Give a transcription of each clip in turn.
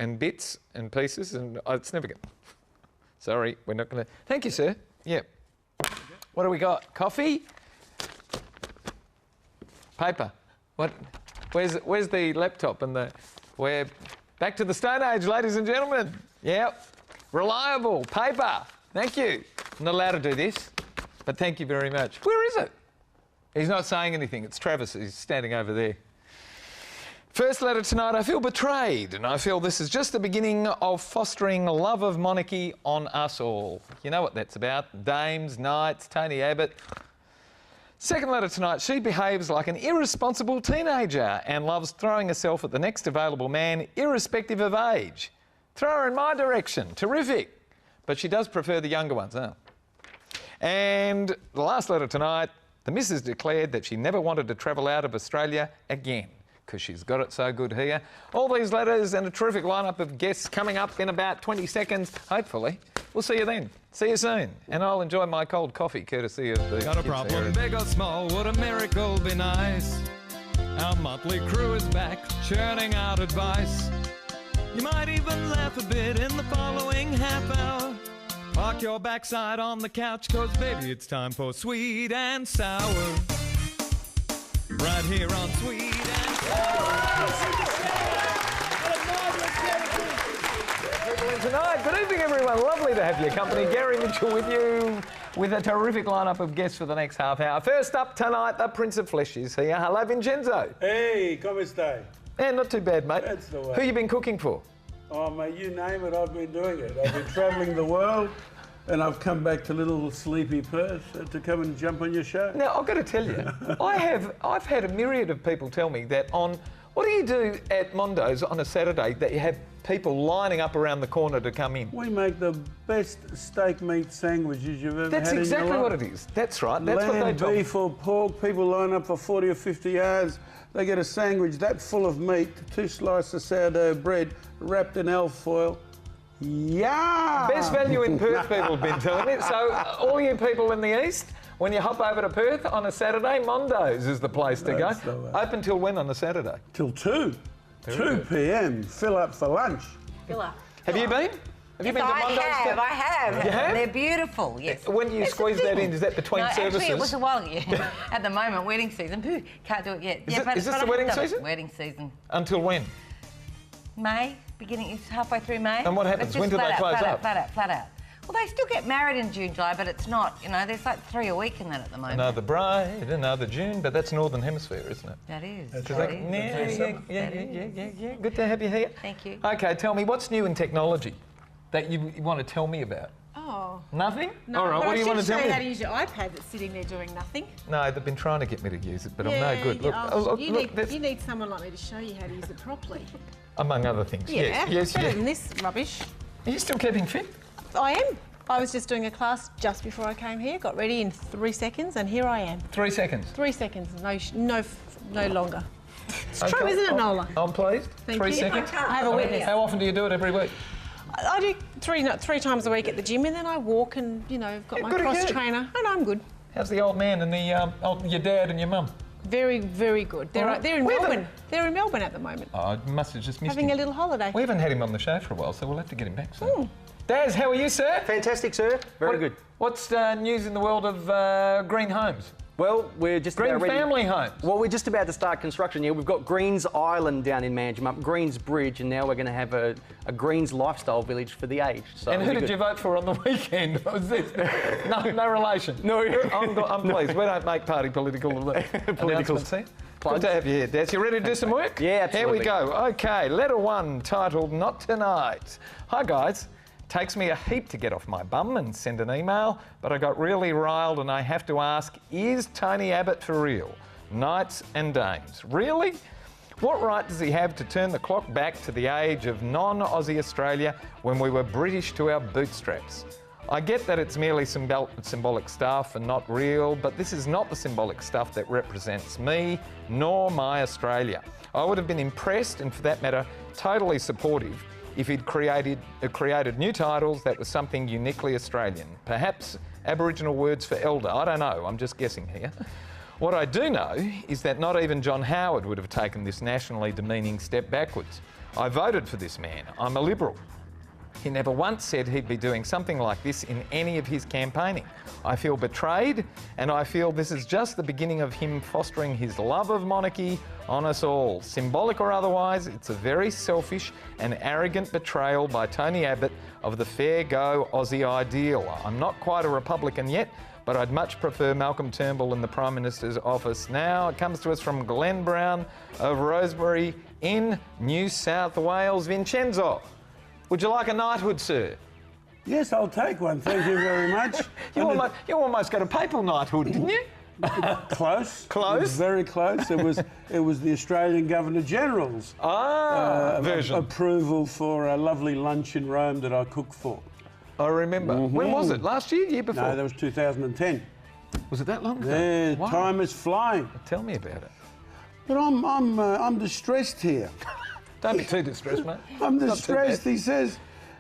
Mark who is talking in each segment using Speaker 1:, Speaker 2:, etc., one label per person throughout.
Speaker 1: and bits and pieces, and it's never going to... Sorry, we're not going to... Thank you, sir. Yeah. What do we got? Coffee? Paper. What? Where's the laptop and the... We're back to the Stone Age, ladies and gentlemen. Yep. Reliable. Paper. Thank you. I'm not allowed to do this, but thank you very much. Where is it? He's not saying anything. It's Travis. He's standing over there. First letter tonight. I feel betrayed, and I feel this is just the beginning of fostering a love of monarchy on us all. You know what that's about. Dames, knights, Tony Abbott. Second letter tonight. She behaves like an irresponsible teenager and loves throwing herself at the next available man, irrespective of age. Throw her in my direction. Terrific. But she does prefer the younger ones, huh? And the last letter tonight. The missus declared that she never wanted to travel out of Australia again because she's got it so good here. All these letters and a terrific lineup of guests coming up in about 20 seconds, hopefully. We'll see you then. See you soon. And I'll enjoy my cold coffee courtesy of the...
Speaker 2: Got a problem, big or small, would a miracle be nice? Our motley crew is back, churning out advice. You might even laugh a bit in the following half hour. Park your backside on the couch, cause baby it's time for Sweet and Sour. Right here on Sweet and Sour.
Speaker 1: People in tonight. Good evening, everyone. Lovely to have your company. Gary Mitchell with you with a terrific lineup of guests for the next half hour. First up tonight, the Prince of Flesh is here. Hello, Vincenzo.
Speaker 3: Hey, come stai?
Speaker 1: Yeah, not too bad, mate.
Speaker 3: That's the way.
Speaker 1: Who you been cooking for?
Speaker 3: Oh, mate, you name it, I've been doing it. I've been travelling the world, and I've come back to little sleepy Perth to come and jump on your show.
Speaker 1: Now, I've got to tell you, I've had a myriad of people tell me that on... What do you do at Mondo's on a Saturday that you have people lining up around the corner to come in?
Speaker 3: We make the best steak meat sandwiches you've ever
Speaker 1: That's
Speaker 3: had
Speaker 1: exactly
Speaker 3: in your life.
Speaker 1: what it is. That's right. That's what they
Speaker 3: Lamb,
Speaker 1: told me.
Speaker 3: beef or pork, people line up for 40 or 50 yards. They get a sandwich that full of meat, 2 slices of sourdough bread, wrapped in alfoil. Yeah!
Speaker 1: Best value in Perth, people have been telling me. So, all you people in the east, when you hop over to Perth on a Saturday, Mondo's is the place to
Speaker 3: That's
Speaker 1: go.
Speaker 3: the way.
Speaker 1: Open till when on a Saturday?
Speaker 3: Till 2.
Speaker 1: Very
Speaker 3: 2
Speaker 1: good.
Speaker 3: p.m. Fill up for lunch.
Speaker 4: Fill up.
Speaker 1: Have you been? Have you been to Mondo's?
Speaker 4: I have.
Speaker 1: You have?
Speaker 4: They're beautiful, yes.
Speaker 1: When do you
Speaker 4: It's
Speaker 1: squeeze
Speaker 4: the
Speaker 1: that
Speaker 4: thing.
Speaker 1: in? Is that between
Speaker 4: No,
Speaker 1: services?
Speaker 4: actually, it was a while ago. At the moment, wedding season. Pooh, can't do it yet.
Speaker 1: Is this the wedding season?
Speaker 4: Wedding season.
Speaker 1: Until when?
Speaker 4: May, it's halfway through May.
Speaker 1: And what happens?
Speaker 4: It's just
Speaker 1: When do they
Speaker 4: flat out,
Speaker 1: close
Speaker 4: flat
Speaker 1: up?
Speaker 4: Out, flat out, flat out. Well, they still get married in June, July, but it's not, there's like 3 a week in that at the moment.
Speaker 1: Another bride, another June, but that's Northern Hemisphere, isn't it?
Speaker 4: That is.
Speaker 3: That's
Speaker 4: that
Speaker 3: right.
Speaker 4: is.
Speaker 1: Yeah. Good to have you here.
Speaker 4: Thank you.
Speaker 1: Okay, tell me, what's new in technology that you want to tell me about?
Speaker 5: Oh.
Speaker 1: Nothing?
Speaker 5: No,
Speaker 1: All right,
Speaker 5: but
Speaker 1: what do you want to tell
Speaker 5: I should show you how to
Speaker 1: me?
Speaker 5: use your iPad that's sitting there doing nothing.
Speaker 1: No, they've been trying to get me to use it, but I'm no good. Look,
Speaker 5: you need someone like me to show you how to use it properly.
Speaker 1: among other things.
Speaker 5: Yeah,
Speaker 1: Yes.
Speaker 5: better than this rubbish.
Speaker 1: Are you still keeping fit?
Speaker 5: I am. I was just doing a class just before I came here, got ready in 3 seconds, and here I am.
Speaker 1: 3 seconds.
Speaker 5: 3 seconds, no longer. It's true, isn't it, Nola?
Speaker 1: I'm pleased.
Speaker 5: Thank
Speaker 1: 3
Speaker 5: you.
Speaker 1: seconds.
Speaker 5: I have a witness.
Speaker 1: How often do you do it every week?
Speaker 5: I do three times a week at the gym, and then I walk and, I've got my
Speaker 1: good at
Speaker 5: cross
Speaker 1: you.
Speaker 5: trainer, and I'm good.
Speaker 1: How's the old man and the your dad and your mum?
Speaker 5: Very, very good. They're
Speaker 1: All right.
Speaker 5: in
Speaker 1: Where
Speaker 5: Melbourne. They're in Melbourne at the moment.
Speaker 1: Oh, I must have just missed
Speaker 5: Having
Speaker 1: him.
Speaker 5: a little holiday.
Speaker 1: We haven't had him on the show for a while, so we'll have to get him back soon. Daz, how are you, sir?
Speaker 6: Fantastic, sir. Very good.
Speaker 1: What's news in the world of green homes?
Speaker 6: Well, we're just
Speaker 1: Green
Speaker 6: about ready.
Speaker 1: family homes.
Speaker 6: Well, we're just about to start construction. Yeah, we've got Greens Island down in Manjimup, Greens Bridge, and now we're going to have a Greens lifestyle village for the aged. So
Speaker 1: And who did you vote for on the weekend? Was this? No relation.
Speaker 6: No.
Speaker 1: I'm pleased. We don't make party political announcements here. Good to have you here, Daz. You ready to do some work?
Speaker 6: Yeah, absolutely.
Speaker 1: Here we go. Okay, letter 1, titled Not Tonight. Hi, guys. Takes me a heap to get off my bum and send an email, but I got really riled and I have to ask, is Tony Abbott for real? Knights and dames. Really? What right does he have to turn the clock back to the age of non-Aussie Australia when we were British to our bootstraps? I get that it's merely symbolic stuff and not real, but this is not the symbolic stuff that represents me, nor my Australia. I would have been impressed, and for that matter, totally supportive, if he'd created new titles that were something uniquely Australian. Perhaps Aboriginal words for elder, I don't know, I'm just guessing here. What I do know is that not even John Howard would have taken this nationally demeaning step backwards. I voted for this man. I'm a Liberal. He never once said he'd be doing something like this in any of his campaigning. I feel betrayed, and I feel this is just the beginning of him fostering his love of monarchy on us all. Symbolic or otherwise, it's a very selfish and arrogant betrayal by Tony Abbott of the fair go Aussie ideal. I'm not quite a Republican yet, but I'd much prefer Malcolm Turnbull in the Prime Minister's office now. It comes to us from Glenn Brown of Rosebery in New South Wales. Vincenzo, would you like a knighthood, sir?
Speaker 3: Yes, I'll take one. Thank you very much.
Speaker 1: You almost got a papal knighthood, didn't you?
Speaker 3: Close.
Speaker 1: Close?
Speaker 3: It was very close. It was the Australian Governor General's
Speaker 1: version.
Speaker 3: approval for a lovely lunch in Rome that I cooked for.
Speaker 1: I remember. When was it? Last year? Year before?
Speaker 3: No, that was 2010.
Speaker 1: Was it that long ago?
Speaker 3: Yeah,
Speaker 1: Wow.
Speaker 3: time is flying.
Speaker 1: Tell me about it.
Speaker 3: But I'm distressed here.
Speaker 1: Don't be too distressed, mate.
Speaker 3: I'm
Speaker 1: Not too
Speaker 3: distressed.
Speaker 1: bad.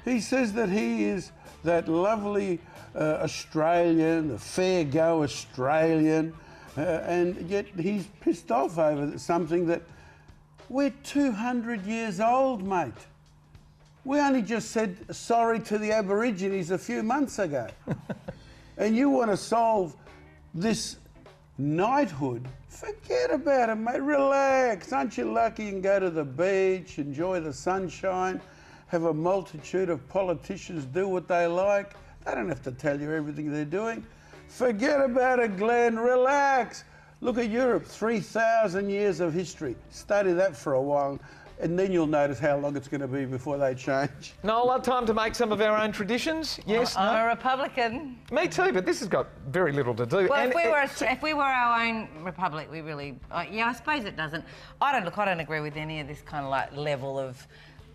Speaker 3: He says that he is that lovely Australian, the fair go Australian, and yet he's pissed off over something that we're 200 years old, mate. We only just said sorry to the Aborigines a few months ago. And you want to solve this knighthood? Forget about it, mate. Relax. Aren't you lucky you can go to the beach, enjoy the sunshine, have a multitude of politicians do what they like? They don't have to tell you everything they're doing. Forget about it, Glenn. Relax. Look at Europe, 3,000 years of history. Study that for a while, and then you'll notice how long it's going to be before they change.
Speaker 1: Nola, time to make some of our own traditions. Yes,
Speaker 4: I'm
Speaker 1: no?
Speaker 4: a Republican.
Speaker 1: Me too, but this has got very little to do.
Speaker 4: Well,
Speaker 1: And
Speaker 4: if we were our own republic, we really... yeah, I suppose it doesn't. I don't agree with any of this kind of like level of...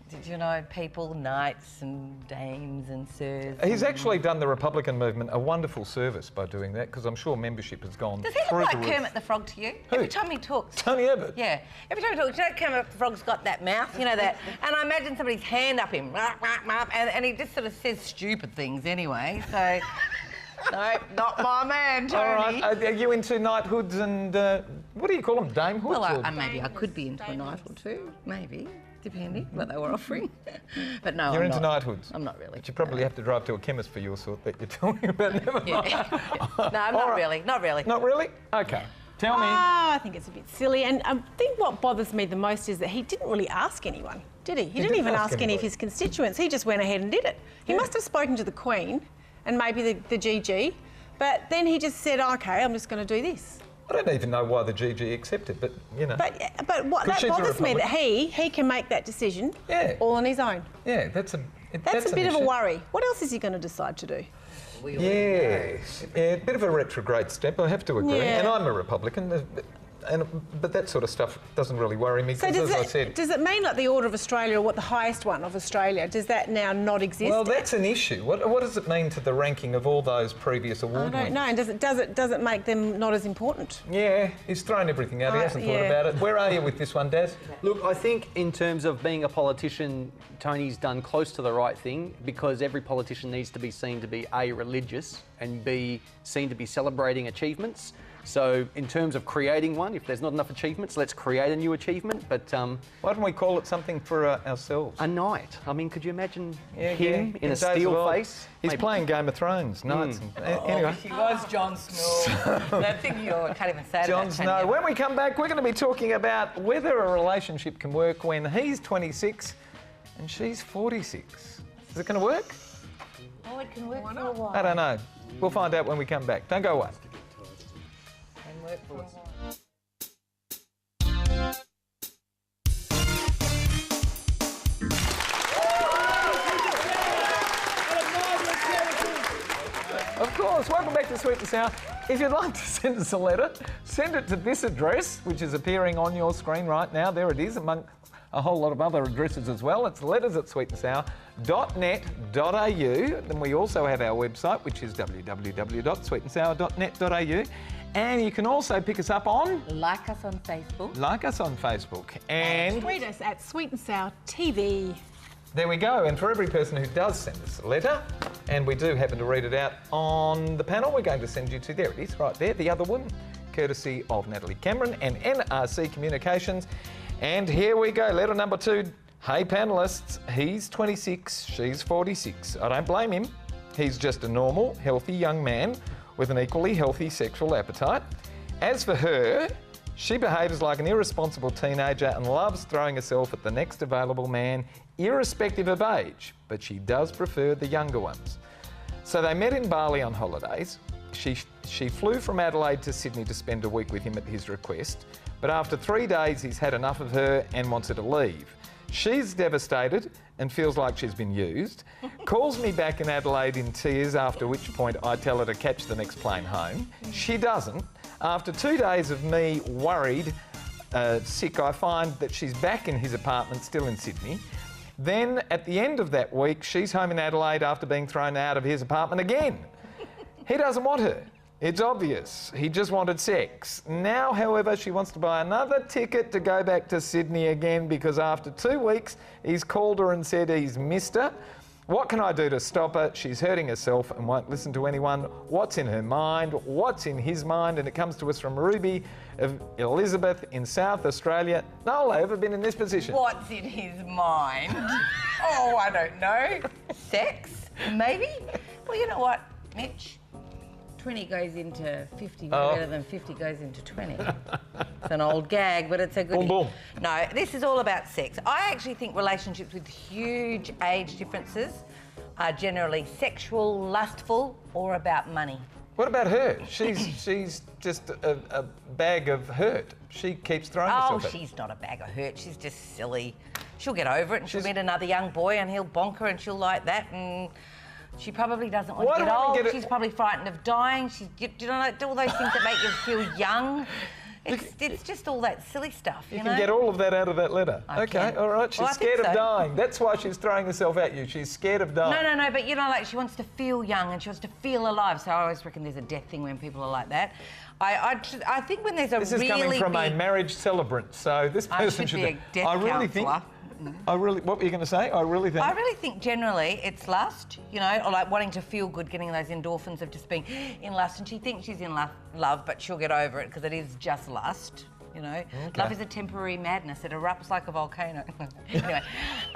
Speaker 4: Did you know people, knights and dames and sirs?
Speaker 1: He's actually done the Republican movement a wonderful service by doing that, because I'm sure membership has gone
Speaker 4: Does he look
Speaker 1: through
Speaker 4: like
Speaker 1: the roof.
Speaker 4: Kermit the Frog to you?
Speaker 1: Who?
Speaker 4: Every time he talks.
Speaker 1: Tony Abbott?
Speaker 4: Yeah. Every time he talks, you know Kermit the Frog's got that mouth, you know that? And I imagine somebody's hand up him, and he just sort of says stupid things anyway, so... No, not my man, Tony.
Speaker 1: All right, are you into knighthoods and, what do you call them, damehoods?
Speaker 4: Well,
Speaker 1: or-
Speaker 4: maybe I could be into a knighthood too, maybe, depending what they were offering. But no,
Speaker 1: You're
Speaker 4: I'm
Speaker 1: into
Speaker 4: not.
Speaker 1: knighthoods?
Speaker 4: I'm not really.
Speaker 1: But you probably have to drive to a chemist for your sort that you're talking about. Never mind.
Speaker 4: Yeah. No, I'm not really, not really.
Speaker 1: Not really? Okay. Tell me.
Speaker 5: I think it's a bit silly, and I think what bothers me the most is that he didn't really ask anyone, did he? He didn't even ask any of
Speaker 1: anybody.
Speaker 5: his constituents. He just went ahead and did it. He must have spoken to the Queen and maybe the GG, but then he just said, OK, I'm just going to do this.
Speaker 1: I don't even know why the GG accepted, but, you know.
Speaker 5: But what
Speaker 1: 'Cause
Speaker 5: that
Speaker 1: she's a
Speaker 5: bothers me, that
Speaker 1: Republican.
Speaker 5: he can make that decision
Speaker 1: Yeah.
Speaker 5: all on his own.
Speaker 1: Yeah, that's a
Speaker 5: That's a
Speaker 1: an
Speaker 5: bit of a
Speaker 1: issue.
Speaker 5: worry. What else is he going to decide to do?
Speaker 1: Yes. Yeah, a bit of a retrograde step, I have to agree.
Speaker 5: Yeah.
Speaker 1: And I'm a Republican, but that sort of stuff doesn't really worry me,
Speaker 5: So
Speaker 1: because, as I said...
Speaker 5: does it mean like the Order of Australia, or what the highest one of Australia, does that now not exist?
Speaker 1: Well, that's an issue. What does it mean to the ranking of all those previous award
Speaker 5: I don't know.
Speaker 1: winners?
Speaker 5: And does it make them not as important?
Speaker 1: Yeah, he's thrown everything out. He hasn't thought
Speaker 5: yeah.
Speaker 1: about it. Where are you with this one, Daz?
Speaker 6: Look, I think in terms of being a politician, Tony's done close to the right thing, because every politician needs to be seen to be A, religious, and B, seen to be celebrating achievements. So in terms of creating one, if there's not enough achievements, let's create a new achievement. But
Speaker 1: Why don't we call it something for ourselves?
Speaker 6: a knight. I mean, could you imagine
Speaker 1: Yeah,
Speaker 6: him
Speaker 1: yeah.
Speaker 6: in a
Speaker 1: days of
Speaker 6: steel
Speaker 1: old.
Speaker 6: face?
Speaker 1: He's
Speaker 6: Maybe-
Speaker 1: playing Game of Thrones, knights. Anyway.
Speaker 4: He was Jon Snow. That thing you can't even say
Speaker 1: Jon
Speaker 4: that.
Speaker 1: Snow. When we come back, we're going to be talking about whether a relationship can work when he's 26 and she's 46. Is it going to work?
Speaker 4: Oh, it can work for a while.
Speaker 1: I don't know. We'll find out when we come back. Don't go away.
Speaker 4: Can work for a while.
Speaker 1: Of course, welcome back to Sweet and Sour. If you'd like to send us a letter, send it to this address, which is appearing on your screen right now. There it is, among a whole lot of other addresses as well. It's letters@sweetandsour.net.au. Then we also have our website, which is www.sweetandsour.net.au. And you can also pick us up on...
Speaker 4: Like us on Facebook.
Speaker 1: And
Speaker 5: Tweet us at Sweet and Sour TV.
Speaker 1: there we go. And for every person who does send us a letter, and we do happen to read it out on the panel, we're going to send you to, there it is, right there, the other one, courtesy of Natalie Cameron and NRC Communications. And here we go, letter number 2. Hey panellists, he's 26, she's 46. I don't blame him. He's just a normal, healthy young man with an equally healthy sexual appetite. As for her, she behaves like an irresponsible teenager and loves throwing herself at the next available man, irrespective of age, but she does prefer the younger ones. So they met in Bali on holidays. She flew from Adelaide to Sydney to spend a week with him at his request, but after 3 days he's had enough of her and wants her to leave. She's devastated and feels like she's been used, calls me back in Adelaide in tears, after which point I tell her to catch the next plane home. She doesn't. After 2 days of me worried, sick, I find that she's back in his apartment, still in Sydney. Then at the end of that week, she's home in Adelaide after being thrown out of his apartment again. He doesn't want her. It's obvious. He just wanted sex. Now, however, she wants to buy another ticket to go back to Sydney again because after 2 weeks, he's called her and said he's missed her. What can I do to stop her? She's hurting herself and won't listen to anyone. What's in her mind? What's in his mind? And it comes to us from Ruby of Elizabeth in South Australia. Nola, ever been in this position?
Speaker 4: What's in his mind? Oh, I don't know. Sex? Maybe? Well, you know what, Mitch? 20 goes into 50, better than 50 goes into 20. It's an old gag, but it's a good...
Speaker 1: Boom, boom.
Speaker 4: No, this is all about sex. I actually think relationships with huge age differences are generally sexual, lustful, or about money.
Speaker 1: What about her? She's just a bag of hurt. She keeps throwing herself at.
Speaker 4: She's not a bag of hurt. She's just silly. She'll get over it and she'll meet another young boy and he'll bonk her and she'll like that and... She probably doesn't want to get old. She's probably frightened of dying. You know, all those things that make you feel young. It's just all that silly stuff, you know?
Speaker 1: can get all of that out of that letter. Okay, all right. She's scared of dying. That's why she's throwing herself at you. She's scared of dying.
Speaker 4: No, but you know, like she wants to feel young and she wants to feel alive. So I always reckon there's a death thing when people are like that. I think when there's a
Speaker 1: This is coming from a marriage celebrant, so this person
Speaker 4: should be a death counsellor.
Speaker 1: What were you going to say? I really think
Speaker 4: generally it's lust, you know, or like wanting to feel good, getting those endorphins of just being in lust. And she thinks she's in love, but she'll get over it because it is just lust, you know. Okay. Love is a temporary madness. It erupts like a volcano. Anyway,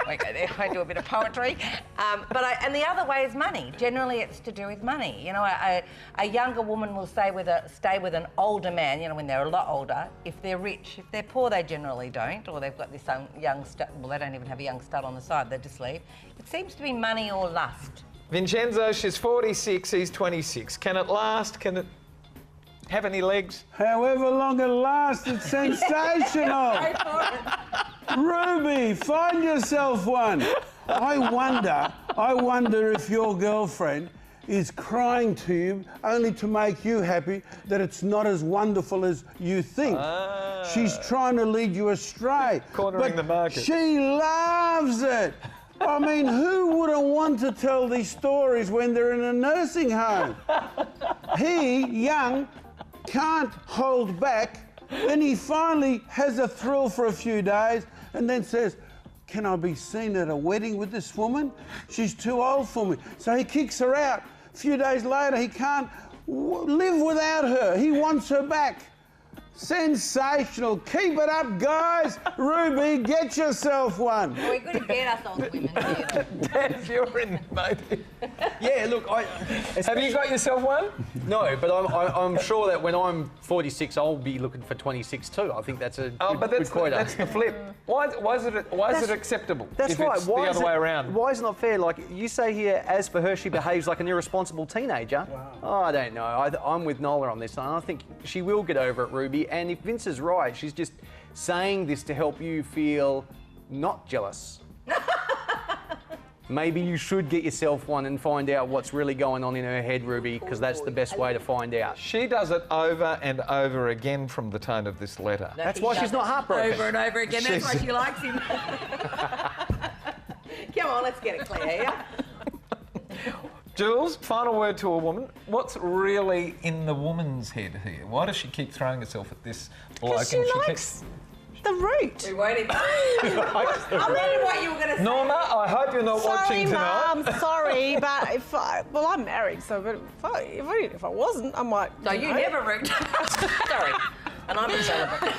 Speaker 4: we go there. I do a bit of poetry. And the other way is money. Generally, it's to do with money. You know, a younger woman will stay with an older man, you know, when they're a lot older, if they're rich. If they're poor, they generally don't, or they've got this young stud. Well, they don't even have a young stud on the side. They just leave. It seems to be money or lust.
Speaker 1: Vincenzo, she's 46, he's 26. Can it last? Can it have any legs?
Speaker 3: However long it lasts, it's sensational. Ruby, find yourself one. I wonder if your girlfriend is crying to you only to make you happy that it's not as wonderful as you think. She's trying to lead you astray.
Speaker 1: Cornering the market.
Speaker 3: She loves it. I mean, who wouldn't want to tell these stories when they're in a nursing home? He, young, can't hold back. Then he finally has a thrill for a few days and then says, can I be seen at a wedding with this woman? She's too old for me. So he kicks her out. A few days later, he can't live without her. He wants her back. Sensational. Keep it up, guys. Ruby, get yourself one.
Speaker 4: We're going to get ourselves women here.
Speaker 1: Dad, you're in, mate.
Speaker 6: Yeah, look,
Speaker 1: have you got yourself one?
Speaker 6: No, but I'm sure that when I'm 46, I'll be looking for 26 too. I think that's a good quota.
Speaker 1: That's the flip. Why is it acceptable?
Speaker 6: That's
Speaker 1: if
Speaker 6: right.
Speaker 1: It's the other way around.
Speaker 6: Why is it not fair? Like you say here, as for her, she behaves like an irresponsible teenager. Wow. Oh, I don't know. I'm with Nola on this, and I think she will get over it, Ruby. And if Vince is right, she's just saying this to help you feel not jealous. Maybe you should get yourself one and find out what's really going on in her head, Ruby, because that's the best way to find out.
Speaker 1: She does it over and over again from the tone of this letter.
Speaker 6: That's why she's not heartbroken.
Speaker 4: Over and over again. That's why she likes him. Come on, let's get it clear here.
Speaker 1: Jules, final word to a woman. What's really in the woman's head here? Why does she keep throwing herself at this bloke?
Speaker 5: Because she likes the root.
Speaker 4: We waited. I wondered what you were going to say.
Speaker 1: Norma, I hope you're not watching tonight.
Speaker 5: Mum, sorry, but I'm married, so if I wasn't, I might.
Speaker 4: No, you never root. Sorry. And I'm a celibate.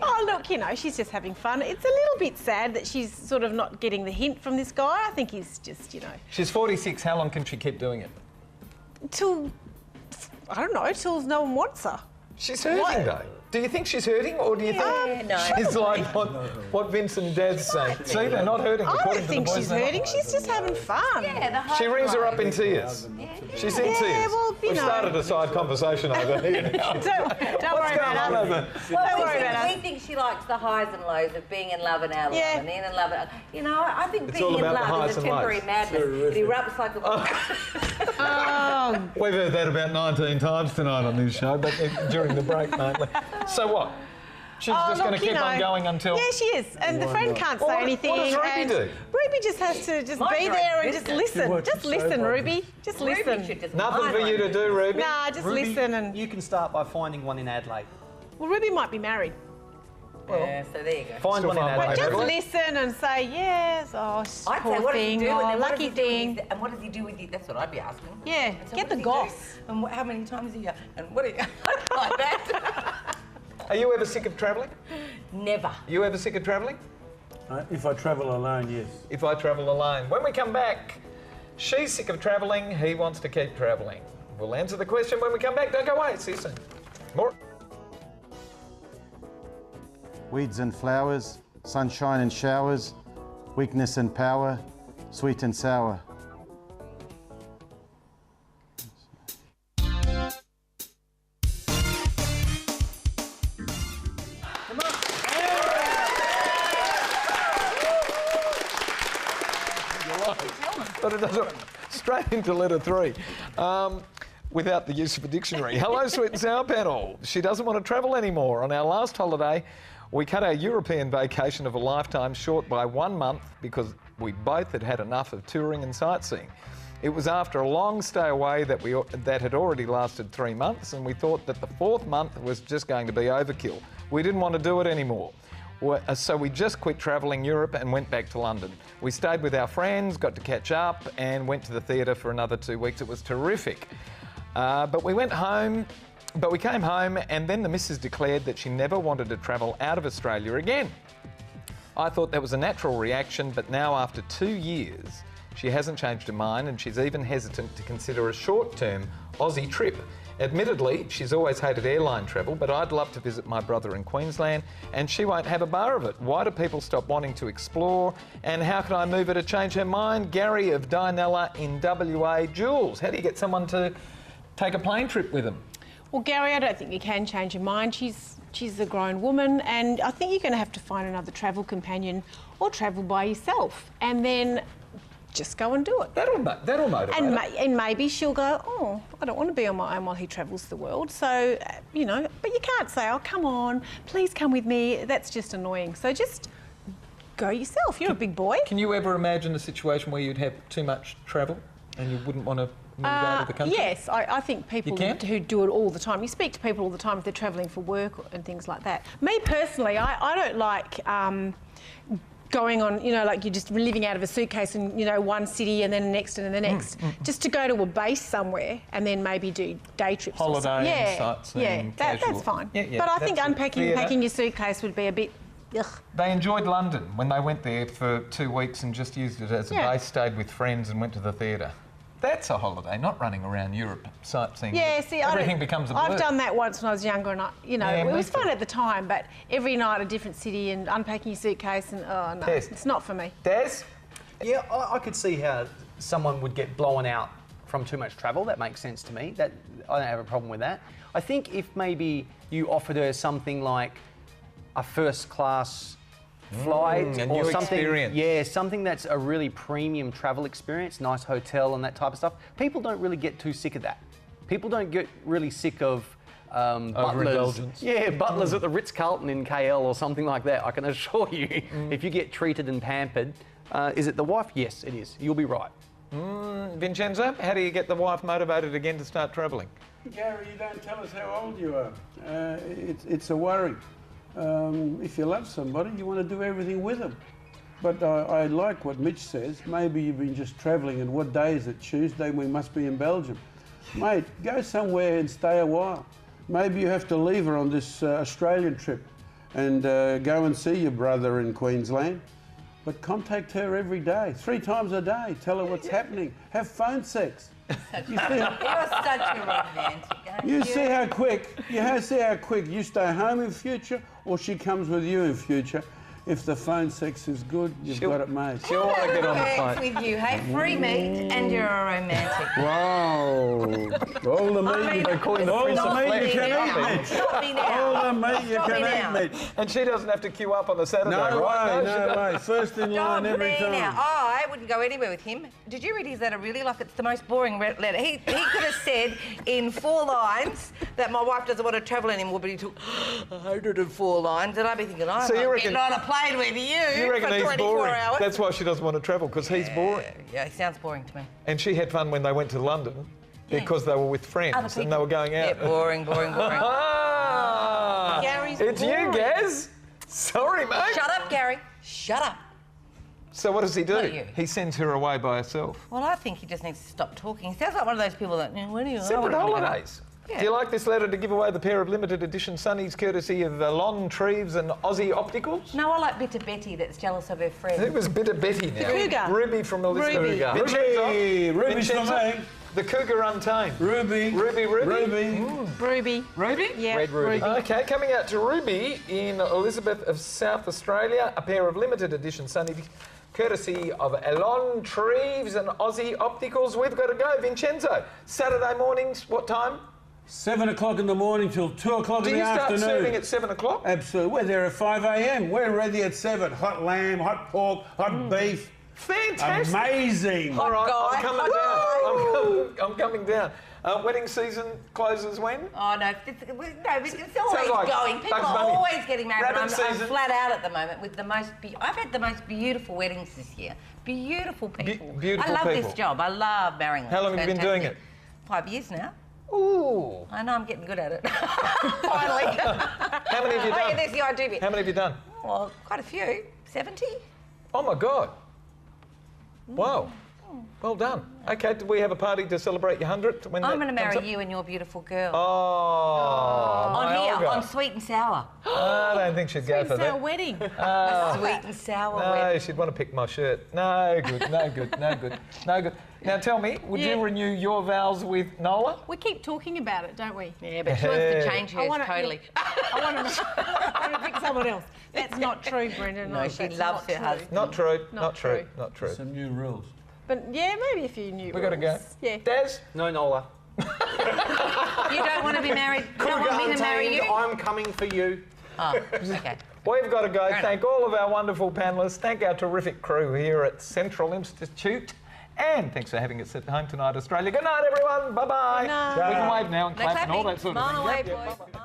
Speaker 5: Oh, look, you know, she's just having fun. It's a little bit sad that she's sort of not getting the hint from this guy. I think he's just, you know...
Speaker 1: She's 46. How long can she keep doing it?
Speaker 5: Till, I don't know, till no one wants her.
Speaker 1: She's hurting, though. Do you think she's hurting, or do you think
Speaker 4: no.
Speaker 1: she's like what Vince and Dad's saying? See, they're not hurting.
Speaker 5: I
Speaker 1: according
Speaker 5: don't
Speaker 1: to the
Speaker 5: think
Speaker 1: boys,
Speaker 5: she's
Speaker 1: they're not.
Speaker 5: hurting. She's just having fun.
Speaker 4: Yeah, the
Speaker 1: She rings her up in tears. She's in tears.
Speaker 5: well, you
Speaker 1: We've
Speaker 5: know.
Speaker 1: started a side conversation over here.
Speaker 5: Don't worry about
Speaker 1: on
Speaker 5: us.
Speaker 1: over?
Speaker 5: Don't worry about
Speaker 4: We
Speaker 5: us.
Speaker 4: think she likes the highs and lows of being in love and out of
Speaker 5: Yeah.
Speaker 4: love and in and love. You know, I think
Speaker 1: It's
Speaker 4: being
Speaker 1: all
Speaker 4: in
Speaker 1: about the
Speaker 4: love
Speaker 1: highs
Speaker 4: is a
Speaker 1: and lows.
Speaker 4: temporary madness. It erupts like a...
Speaker 1: We've heard that about 19 times tonight on this show, but during the break mainly. So what? She's just going to keep on going until...
Speaker 5: Yeah, she is. And the friend can't say anything.
Speaker 1: What does Ruby
Speaker 5: and
Speaker 1: do?
Speaker 5: Ruby just has to just
Speaker 4: Might
Speaker 5: be
Speaker 4: drive
Speaker 5: there and
Speaker 4: business.
Speaker 5: just listen.
Speaker 3: watches
Speaker 5: Just listen,
Speaker 3: soap operas.
Speaker 5: Ruby. Just
Speaker 4: Ruby
Speaker 5: listen.
Speaker 4: should just
Speaker 1: Nothing
Speaker 4: mind
Speaker 1: for you to
Speaker 4: one.
Speaker 1: do, Ruby?
Speaker 5: Nah, just
Speaker 6: Ruby,
Speaker 5: listen and...
Speaker 6: you can start by finding one in Adelaide.
Speaker 5: Well, Ruby might be married.
Speaker 4: Yeah, so there you go.
Speaker 6: Find
Speaker 1: Still
Speaker 6: one in
Speaker 1: find one.
Speaker 6: Adelaide.
Speaker 5: Just
Speaker 1: Adelaide?
Speaker 5: listen and say, yes, oh,
Speaker 4: I'd say,
Speaker 5: poor
Speaker 4: what does he
Speaker 5: thing,
Speaker 4: do? And
Speaker 5: oh,
Speaker 4: then what does
Speaker 5: lucky
Speaker 4: he do with
Speaker 5: thing.
Speaker 4: his- and what does he do with you? That's what I'd be asking.
Speaker 5: Yeah,
Speaker 4: So
Speaker 5: get
Speaker 4: what
Speaker 5: the
Speaker 4: does he do?
Speaker 5: goss.
Speaker 4: And how many times a year? And what do you... like that?
Speaker 1: Are you ever sick of travelling?
Speaker 4: Never.
Speaker 1: Are you ever sick of travelling?
Speaker 3: If I travel alone, yes.
Speaker 1: If I travel alone. When we come back, she's sick of travelling, he wants to keep travelling. We'll answer the question when we come back. Don't go away. See you soon. More.
Speaker 7: Weeds and flowers, sunshine and showers, weakness and power, sweet and sour.
Speaker 1: But it doesn't. Straight into letter 3. Without the use of a dictionary. Hello, Sweet and Sour panel. She doesn't want to travel anymore. On our last holiday, we cut our European vacation of a lifetime short by 1 month because we both had had enough of touring and sightseeing. It was after a long stay away that had already lasted 3 months, and we thought that the 4th month was just going to be overkill. We didn't want to do it anymore. So we just quit travelling Europe and went back to London. We stayed with our friends, got to catch up, and went to the theatre for another 2 weeks. It was terrific. But we came home, and then the missus declared that she never wanted to travel out of Australia again. I thought that was a natural reaction, but now after 2 years, she hasn't changed her mind, and she's even hesitant to consider a short-term Aussie trip. Admittedly, she's always hated airline travel, but I'd love to visit my brother in Queensland, and she won't have a bar of it. Why do people stop wanting to explore? And how can I move her to change her mind? Gary of Dinella in WA. Jules, how do you get someone to take a plane trip with them?
Speaker 5: Well, Gary, I don't think you can change your mind. She's a grown woman, and I think you're going to have to find another travel companion or travel by yourself, and then just go and do it.
Speaker 1: That'll motivate her.
Speaker 5: And maybe she'll go, oh, I don't want to be on my own while he travels the world. So, you know, but you can't say, oh, come on, please come with me. That's just annoying. So just go yourself. You're a big boy.
Speaker 1: Can you ever imagine a situation where you'd have too much travel and you wouldn't want to move out of the country?
Speaker 5: Yes, I think people who do it all the time. You speak to people all the time if they're travelling for work and things like that. Me personally, I don't like going on, you know, like you're just living out of a suitcase in, you know, one city and then the next and then the next. Just to go to a base somewhere and then maybe do day trips.
Speaker 1: Holiday and sightseeing,
Speaker 5: Yeah, that's
Speaker 1: casual.
Speaker 5: fine.
Speaker 1: Yeah,
Speaker 5: but I think
Speaker 1: that's
Speaker 5: unpacking and
Speaker 1: theatre.
Speaker 5: packing your suitcase would be a bit, ugh.
Speaker 1: They enjoyed London when they went there for 2 weeks and just used it as a
Speaker 5: Yeah.
Speaker 1: base, stayed with friends and went to the theatre. That's a holiday, not running around Europe sightseeing.
Speaker 5: Yeah, see,
Speaker 1: everything becomes a blur.
Speaker 5: I've done that once when I was younger, and you know,
Speaker 1: Yeah,
Speaker 5: it
Speaker 1: me
Speaker 5: was fun
Speaker 1: too.
Speaker 5: at the time. But every night a different city and unpacking your suitcase, and oh no,
Speaker 1: Tess.
Speaker 5: it's not for me.
Speaker 1: Des?
Speaker 6: Yeah, I could see how someone would get blown out from too much travel. That makes sense to me. I don't have a problem with that. I think if maybe you offered her something like a first class flight
Speaker 1: a
Speaker 6: or
Speaker 1: new
Speaker 6: something,
Speaker 1: experience.
Speaker 6: yeah, something that's a really premium travel experience, nice hotel and that type of stuff. People don't really get too sick of that. People don't get really sick of butlers.
Speaker 1: Overindulgence.
Speaker 6: Yeah, butlers at the Ritz-Carlton in KL or something like that. I can assure you, if you get treated and pampered, is it the wife? Yes, it is. You'll be right.
Speaker 1: Vincenzo, how do you get the wife motivated again to start travelling?
Speaker 3: Gary, you don't tell us how old you are. It's a worry. If you love somebody, you want to do everything with them. But I like what Mitch says. Maybe you've been just travelling, and what day is it? Tuesday, we must be in Belgium. Mate, go somewhere and stay a while. maybe you have to leave her on this Australian trip and go and see your brother in Queensland. But contact her every day, 3 times a day. Tell her what's happening. Have phone sex.
Speaker 4: You're such a romantic, aren't you?
Speaker 3: You see how quick you stay home in future, or she comes with you in future. If the phone sex is good, you've got it made.
Speaker 1: She'll want to get on the
Speaker 4: Works
Speaker 1: phone.
Speaker 4: with you, hey? Free meat and you're a romantic.
Speaker 3: Wow. All the meat,
Speaker 1: They call him the Prince of Flesh.
Speaker 3: you can eat.
Speaker 4: Stop me now.
Speaker 3: All the meat you
Speaker 4: Stop me
Speaker 3: can
Speaker 4: now.
Speaker 3: eat, mate.
Speaker 1: And she doesn't have to queue up on the Saturday,
Speaker 3: No
Speaker 1: right?
Speaker 3: way, no way. First in line
Speaker 4: Stop
Speaker 3: every
Speaker 4: me
Speaker 3: time.
Speaker 4: now. I wouldn't go anywhere with him. Did you read his letter really? Like, it's the most boring letter. He could have said in 4 lines that my wife doesn't want to travel anymore, but he took 104 lines, and I'd be thinking, I'm
Speaker 1: So you
Speaker 4: not
Speaker 1: reckon-
Speaker 4: getting on a plane with
Speaker 1: You reckon
Speaker 4: for
Speaker 1: he's
Speaker 4: 24
Speaker 1: boring?
Speaker 4: hours.
Speaker 1: That's why she doesn't want to travel, because he's boring.
Speaker 4: Yeah, he sounds boring to me.
Speaker 1: And she had fun when they went to London because they were with friends
Speaker 4: Other
Speaker 1: and
Speaker 4: people.
Speaker 1: they were going out.
Speaker 4: Yeah, boring.
Speaker 1: Ah,
Speaker 5: Gary's
Speaker 1: it's you,
Speaker 5: boring.
Speaker 1: Gaz. Sorry, mate.
Speaker 4: Shut up, Gary. Shut up.
Speaker 1: So what does he do?
Speaker 4: Not you.
Speaker 1: He sends her away by herself.
Speaker 4: Well, I think he just needs to stop talking. He sounds like one of those people that, when do you
Speaker 1: Separate holidays.
Speaker 4: Yeah.
Speaker 1: Do you like this letter to give away the pair of limited edition sunnies courtesy of Lon Treves and Aussie Opticals?
Speaker 4: No, I like Bitter Betty that's jealous of her friend.
Speaker 1: Who was Bitter Betty now?
Speaker 5: Cougar.
Speaker 1: Ruby from the list.
Speaker 5: Ruby.
Speaker 1: Vincenzo.
Speaker 3: Ruby's for
Speaker 1: Vincenzo.
Speaker 3: me.
Speaker 1: The Cougar Untamed.
Speaker 3: Ruby.
Speaker 1: Ruby.
Speaker 5: Ruby.
Speaker 1: Ruby?
Speaker 5: Yeah.
Speaker 6: Red Ruby.
Speaker 1: Okay, coming out to Ruby in Elizabeth of South Australia, a pair of limited edition sunnies courtesy of Lon Treves and Aussie Opticals. We've got to go. Vincenzo, Saturday mornings, what time?
Speaker 3: 7 o'clock in the morning till 2 o'clock
Speaker 1: Do
Speaker 3: in
Speaker 1: you
Speaker 3: the
Speaker 1: start
Speaker 3: afternoon.
Speaker 1: serving at 7 o'clock?
Speaker 3: Absolutely. We're there at 5 a.m. We're ready at 7. Hot lamb, hot pork, hot beef.
Speaker 1: Fantastic.
Speaker 3: Amazing.
Speaker 1: All right,
Speaker 4: guy.
Speaker 1: I'm coming down. I'm coming down. Wedding season closes when?
Speaker 4: Oh, no, it's always
Speaker 1: Sounds like
Speaker 4: going. People
Speaker 1: Bugs
Speaker 4: are
Speaker 1: Bunny.
Speaker 4: always getting married.
Speaker 1: Rabbit
Speaker 4: I'm
Speaker 1: season.
Speaker 4: flat out at the moment with the most... I've had the most beautiful weddings this year. Beautiful people.
Speaker 1: Beautiful
Speaker 4: I love
Speaker 1: people.
Speaker 4: this job. I love marrying them.
Speaker 1: How long
Speaker 4: It's
Speaker 1: have you been doing
Speaker 4: fantastic. 5 years now.
Speaker 1: Ooh.
Speaker 4: I know I'm getting good at it. Finally.
Speaker 1: How many have you
Speaker 4: Oh, yeah,
Speaker 1: done?
Speaker 4: there's the idea bit.
Speaker 1: How many have you done?
Speaker 4: Well, quite a few. 70?
Speaker 1: Oh my God. Wow. Well done. Okay, do we have a party to celebrate your 100th? When
Speaker 4: I'm
Speaker 1: that
Speaker 4: going to
Speaker 1: comes
Speaker 4: marry
Speaker 1: up?
Speaker 4: you and your beautiful girl.
Speaker 1: Oh.
Speaker 4: on
Speaker 1: my
Speaker 4: here,
Speaker 1: Olga.
Speaker 4: on Sweet and Sour.
Speaker 1: I don't think she'd go
Speaker 5: It's
Speaker 1: for
Speaker 5: our
Speaker 1: that.
Speaker 5: wedding.
Speaker 4: Sweet and Sour
Speaker 1: No,
Speaker 4: wedding.
Speaker 1: she'd want to pick my shirt. No good, no good, no good, no good. Now tell me, would
Speaker 5: Yeah.
Speaker 1: you renew your vows with Nola?
Speaker 5: We keep talking about it, don't we?
Speaker 4: Yeah, but she wants to change hers
Speaker 5: wanna-
Speaker 4: totally.
Speaker 5: I want to pick someone else. That's not true, Brendan.
Speaker 4: No, she
Speaker 5: that's
Speaker 4: loves
Speaker 5: not
Speaker 4: her
Speaker 5: true.
Speaker 4: husband.
Speaker 1: Not true,
Speaker 5: Not
Speaker 1: not true,
Speaker 5: true.
Speaker 1: not true.
Speaker 3: Some new rules.
Speaker 5: But yeah, maybe a few new
Speaker 1: We got to go.
Speaker 5: rules. Yeah.
Speaker 1: Daz?
Speaker 6: No, Nola.
Speaker 4: You don't want to be married? You don't want me to marry you?
Speaker 6: I'm coming for you.
Speaker 4: Oh, okay.
Speaker 1: We've got to go.
Speaker 4: Fair
Speaker 1: Thank all of our wonderful panellists. Thank our terrific crew here at Central Institute. And thanks for having us at home tonight, Australia. Good night, everyone. Bye-bye.
Speaker 5: Good night.
Speaker 1: We can wave now and
Speaker 4: No
Speaker 1: clap and all
Speaker 4: clapping.
Speaker 1: that sort of
Speaker 4: Smile
Speaker 1: thing.
Speaker 4: away,
Speaker 1: Yep, yep,
Speaker 4: boys.
Speaker 1: bye-bye.